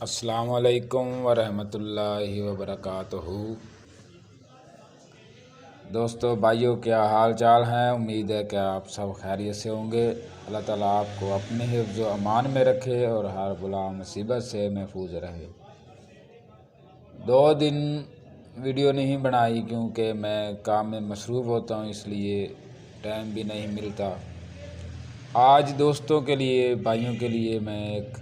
السلام علیکم ورحمۃ اللہ وبرکاتہ۔ دوستو بھائیوں، کیا حال چال ہیں؟ امید ہے کہ آپ سب خیریت سے ہوں گے۔ اللہ تعالیٰ آپ کو اپنے حفظ و امان میں رکھے اور ہر بلا مصیبت سے محفوظ رہے۔ 2 دن ویڈیو نہیں بنائی کیونکہ میں کام میں مصروف ہوتا ہوں، اس لیے ٹائم بھی نہیں ملتا۔ آج دوستوں کے لیے، بھائیوں کے لیے میں ایک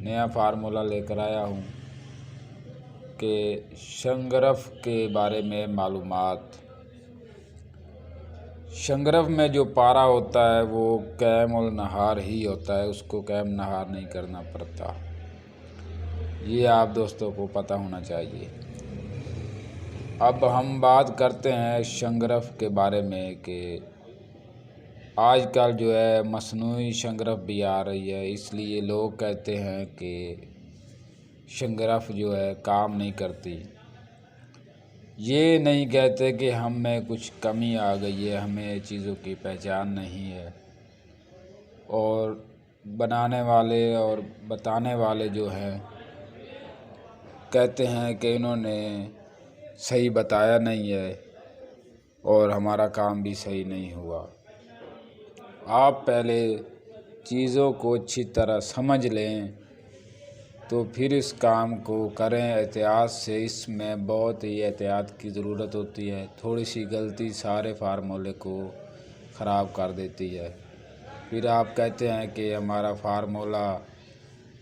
نیا فارمولہ لے کر آیا ہوں کہ شنگرف کے بارے میں معلومات۔ شنگرف میں جو پارا ہوتا ہے وہ قیم النہار ہی ہوتا ہے، اس کو قیم نہار نہیں کرنا پڑتا، یہ آپ دوستوں کو پتہ ہونا چاہیے۔ اب ہم بات کرتے ہیں شنگرف کے بارے میں کہ آج کل جو ہے مصنوعی شنگرف بھی آ رہی ہے، اس لیے لوگ کہتے ہیں کہ شنگرف جو ہے کام نہیں کرتی۔ یہ نہیں کہتے کہ ہم میں کچھ کمی آ گئی ہے، ہمیں چیزوں کی پہچان نہیں ہے، اور بنانے والے اور بتانے والے جو ہیں کہتے ہیں کہ انہوں نے صحیح بتایا نہیں ہے اور ہمارا کام بھی صحیح نہیں ہوا۔ آپ پہلے چیزوں کو اچھی طرح سمجھ لیں تو پھر اس کام کو کریں احتیاط سے۔ اس میں بہت ہی احتیاط کی ضرورت ہوتی ہے، تھوڑی سی غلطی سارے فارمولے کو خراب کر دیتی ہے۔ پھر آپ کہتے ہیں کہ ہمارا فارمولہ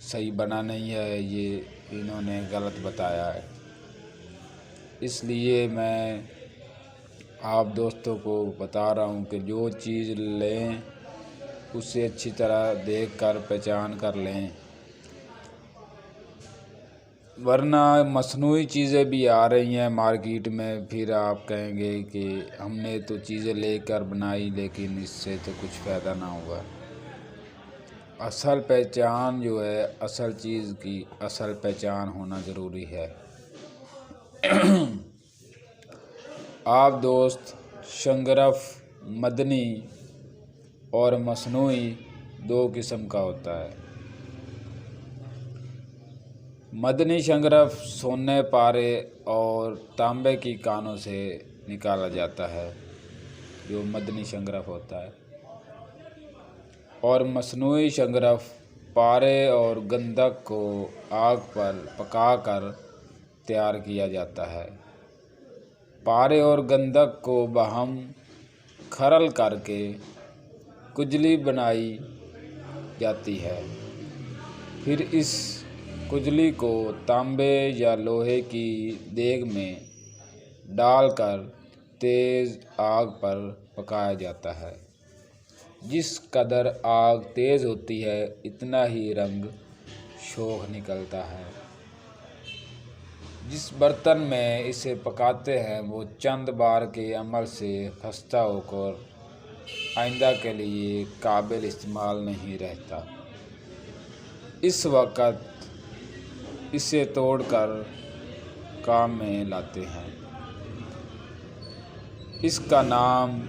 صحیح بنا نہیں ہے، یہ انہوں نے غلط بتایا ہے۔ اس لیے میں آپ دوستوں کو بتا رہا ہوں کہ جو چیز لیں اسے اچھی طرح دیکھ کر پہچان کر لیں، ورنہ مصنوعی چیزیں بھی آ رہی ہیں مارکیٹ میں، پھر آپ کہیں گے کہ ہم نے تو چیزیں لے کر بنائی لیکن اس سے تو کچھ فائدہ نہ ہوا۔ اصل پہچان جو ہے، اصل چیز کی اصل پہچان ہونا ضروری ہے۔ آپ دوست، شنگرف مدنی اور مصنوعی 2 قسم کا ہوتا ہے۔ مدنی شنگرف سونے، پارے اور تانبے کی کانوں سے نکالا جاتا ہے، جو مدنی شنگرف ہوتا ہے، اور مصنوعی شنگرف پارے اور گندھک کو آگ پر پکا کر تیار کیا جاتا ہے۔ پارے اور گندھک کو باہم کھرل کر کے کجلی بنائی جاتی ہے، پھر اس کجلی کو تانبے یا لوہے کی دیگ میں ڈال کر تیز آگ پر پکایا جاتا ہے۔ جس قدر آگ تیز ہوتی ہے اتنا ہی رنگ شوخ نکلتا ہے۔ جس برتن میں اسے پکاتے ہیں وہ چند بار کے عمل سے خستہ ہو کر آئندہ کے لیے قابل استعمال نہیں رہتا۔ اس وقت اسے توڑ کر کام میں لاتے ہیں۔ اس کا نام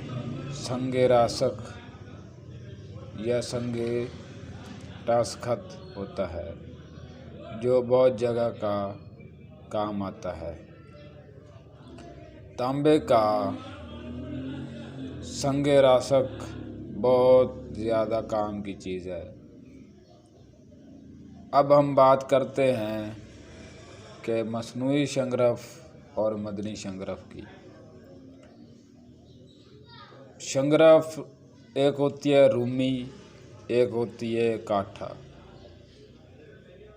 سنگ راسخ یا سنگ راسخت ہوتا ہے، جو بہت جگہ کا کام آتا ہے۔ تانبے کا سنگ راسخ بہت زیادہ کام کی چیز ہے۔ اب ہم بات کرتے ہیں کہ مصنوعی شنگرف اور مدنی شنگرف کی۔ شنگرف ایک ہوتی ہے رومی، ایک ہوتی ہے کاٹھا۔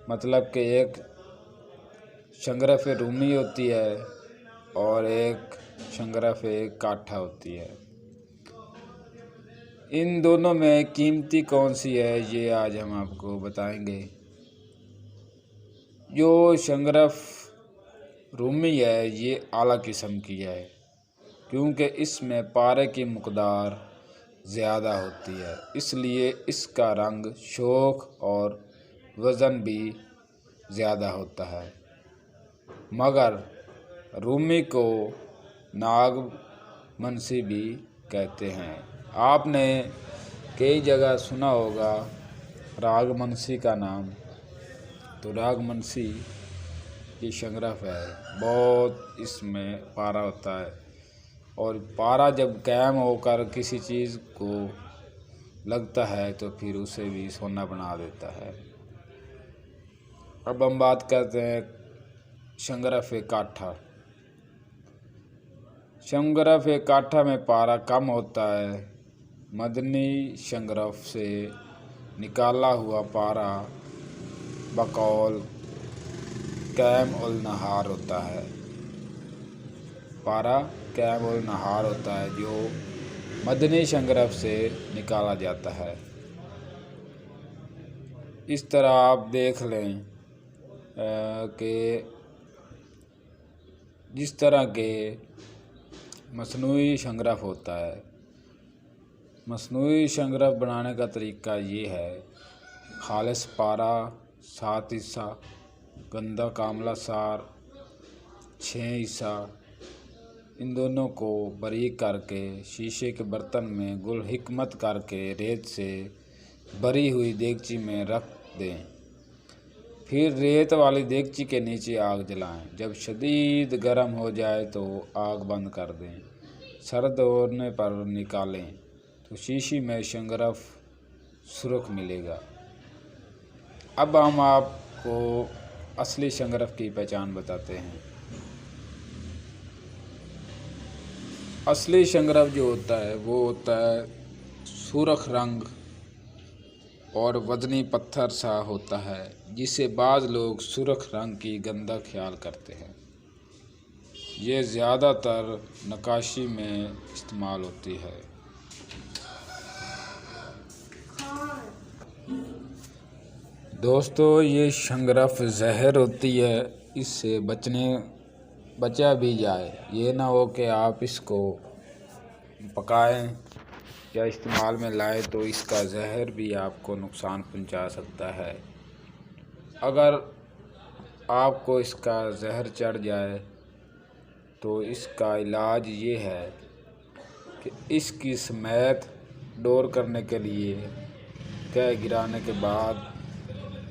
مطلب کہ ایک شنگرف رومی ہوتی ہے اور ایک شنگرف کاٹھا ہوتی ہے۔ ان دونوں میں قیمتی کون سی ہے، یہ آج ہم آپ کو بتائیں گے۔ جو شنگرف رومی ہے یہ اعلیٰ قسم کی ہے کیونکہ اس میں پارے کی مقدار زیادہ ہوتی ہے، اس لیے اس کا رنگ شوخ اور وزن بھی زیادہ ہوتا ہے۔ مگر رومی کو ناگ منسی بھی کہتے ہیں۔ آپ نے کئی جگہ سنا ہوگا راگ منسی کا نام، तो रागमंसी ये संग्रह है, बहुत इसमें पारा होता है और पारा जब कायम होकर किसी चीज़ को लगता है तो फिर उसे भी सोना बना देता है। अब हम बात करते हैं संग्रह काठा। संग्रह काठा में पारा कम होता है। मदनी संग्रह से निकाला हुआ पारा बकौल कैम उल नहार होता है। पारा कैम उल नहार होता है जो मदनी संग्रह से निकाला जाता है। इस तरह आप देख लें कि जिस तरह के मसनूई संग्रह होता है, मसनूई संग्रह बनाने का तरीका ये है, खालिस पारा 7 हिस्सा, गंदा कामला सार 6 हिस्सा, इन दोनों को बारीक करके शीशे के बर्तन में गुल हिकमत करके रेत से भरी हुई देगची में रख दें। फिर रेत वाली देगची के नीचे आग जलाएं। जब शदीद गर्म हो जाए तो आग बंद कर दें। सर्द होने पर निकालें तो शीशी में संग्रह सुर्ख मिलेगा। अब हम आपको असली संग्रह की पहचान बताते हैं। असली संग्रह जो होता है वो होता है सुर्ख रंग और वजनी पत्थर सा होता है, जिसे बाज़ लोग सुर्ख रंग की गंदा ख्याल करते हैं। ये ज़्यादातर नक्काशी में इस्तेमाल होती है। दोस्तों, ये संग्रह जहर होती है, इससे बचा भी जाए। ये ना हो कि आप इसको पकाएं या इस्तेमाल में लाएं तो इसका जहर भी आपको नुकसान पहुंचा सकता है। अगर आपको इसका जहर चढ़ जाए तो इसका इलाज ये है कि इसकी समेत डोर करने के लिए कह गिराने के बाद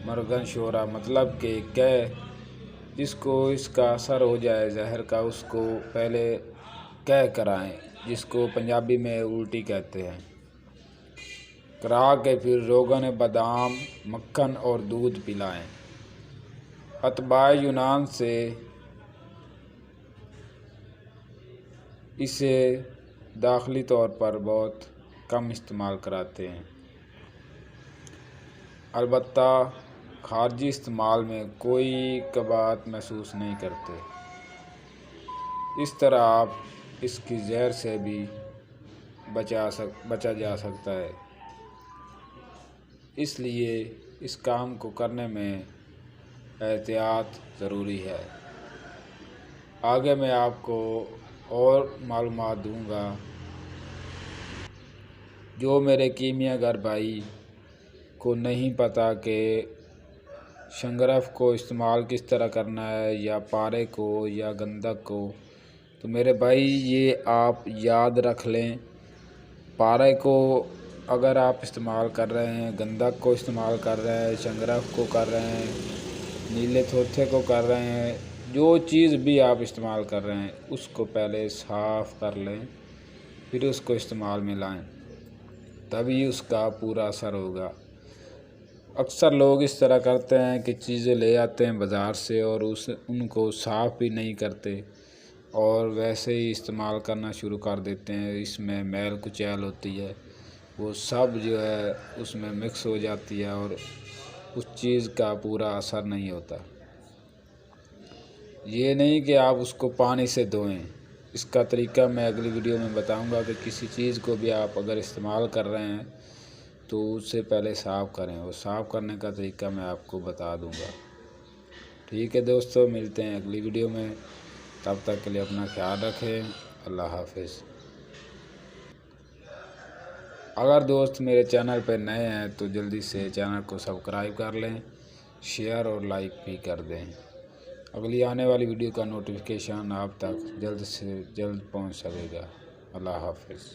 मरगन शोरा, मतलब कि कह जिसको इसका असर हो जाए जहर का, उसको पहले कह कराएं, जिसको पंजाबी में उल्टी कहते हैं। करा के फिर रोगन बादाम, मक्खन और दूध पिलाएं। अतबाए यूनान से इसे दाखिली तौर पर बहुत कम इस्तेमाल कराते हैं, अलबत्ता खारजी इस्तेमाल में कोई कबात महसूस नहीं करते। इस तरह आप इसकी जहर से भी बचा जा सकता है। इसलिए इस काम को करने में एहतियात ज़रूरी है। आगे मैं आपको और मालूमात दूंगा जो मेरे कीमियागर भाई को नहीं पता कि संग्रह को इस्तेमाल किस तरह करना है, या पारे को या गंधक को। तो मेरे भाई ये आप याद रख लें, पारे को अगर आप इस्तेमाल कर रहे हैं, गंधक को इस्तेमाल कर रहे हैं, संग्रह को कर रहे हैं, नीले थोथे को कर रहे हैं, जो चीज़ भी आप इस्तेमाल कर रहे हैं उसको पहले साफ़ कर लें, फिर उसको इस्तेमाल में लाएं, तभी उसका पूरा असर होगा। अक्सर लोग इस तरह करते हैं कि चीज़ें ले आते हैं बाज़ार से और उनको साफ़ भी नहीं करते और वैसे ही इस्तेमाल करना शुरू कर देते हैं। इसमें मैल कुचैल होती है, वो सब जो है उसमें मिक्स हो जाती है और उस चीज़ का पूरा असर नहीं होता। ये नहीं कि आप उसको पानी से धोएं। इसका तरीका मैं अगली वीडियो में बताऊंगा कि किसी चीज़ को भी आप अगर इस्तेमाल कर रहे हैं तो उससे पहले साफ़ करें, और साफ़ करने का तरीका मैं आपको बता दूंगा। ठीक है दोस्तों, मिलते हैं अगली वीडियो में। तब तक के लिए अपना ख्याल रखें। अल्लाह हाफिज़। अगर दोस्त मेरे चैनल पर नए हैं तो जल्दी से चैनल को सब्सक्राइब कर लें, शेयर और लाइक भी कर दें। अगली आने वाली वीडियो का नोटिफिकेशन आप तक जल्द से जल्द पहुंच सकेगा। अल्लाह हाफिज़।